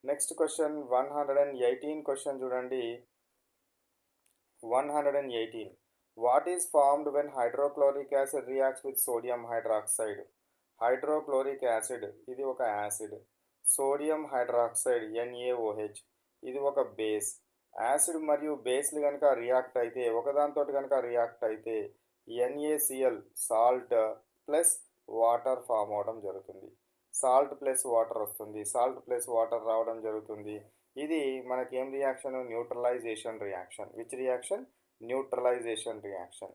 Next question 118 question చూడండి. 118. What is formed when hydrochloric acid reacts with sodium hydroxide? Hydrochloric acid ఇది ఒక acid, sodium hydroxide NaOH ఇది ఒక base. Acid మరియు బేస్లు కనుక రియాక్ట్ అయితే, ఒకదానితో కనుక రియాక్ట్ అయితే NaCl salt plus water form అవడం జరుగుతుంది. సాల్ట్ ప్లస్ వాటర్ వస్తుంది, సాల్ట్ ప్లస్ వాటర్ రావడం జరుగుతుంది. ఇది మనకేం reaction? Neutralisation reaction. Which reaction? Neutralisation reaction.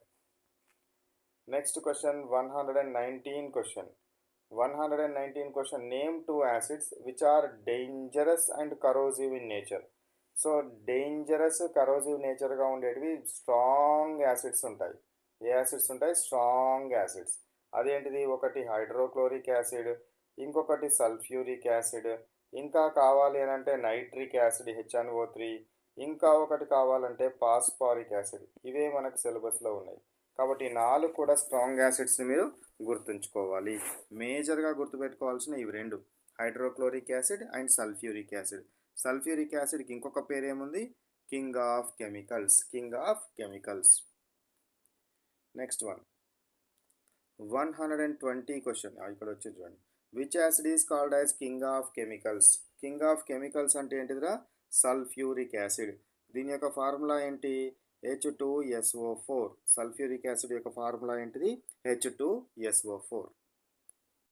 Next question 119 question. 119 question. Name 2 acids which are dangerous and corrosive in nature. So dangerous corrosive నేచర్గా ఉండేటివి strong acids ఉంటాయి. ఏ acids ఉంటాయి? Strong acids. అదేంటిది? ఒకటి హైడ్రోక్లోరిక్ యాసిడ్, ఇంకొకటి సల్ఫ్యూరిక్ యాసిడ్, ఇంకా కావాలి అని అంటే నైట్రిక్ యాసిడ్ HNO3, ఇంకా ఒకటి కావాలంటే పాస్పారిక్ యాసిడ్. ఇవే మనకు సిలబస్లో ఉన్నాయి. కాబట్టి 4 కూడా స్ట్రాంగ్ యాసిడ్స్ని మీరు గుర్తుంచుకోవాలి. మేజర్గా గుర్తుపెట్టుకోవాల్సిన ఇవి 2, hydrochloric acid and sulphuric acid. Sulphuric యాసిడ్కి ఇంకొక పేరేముంది? King of chemicals. King of chemicals. Next 120 question. ఇక్కడ వచ్చి చూడండి. Which acid is called as king of chemicals? King of chemicals అంటే ఏంటిదిరా? Sulphuric acid. దీని యొక్క ఫార్ములా ఏంటి? H2SO4. సల్ఫ్యూరిక్ యాసిడ్ యొక్క ఫార్ములా ఏంటిది? H2SO4.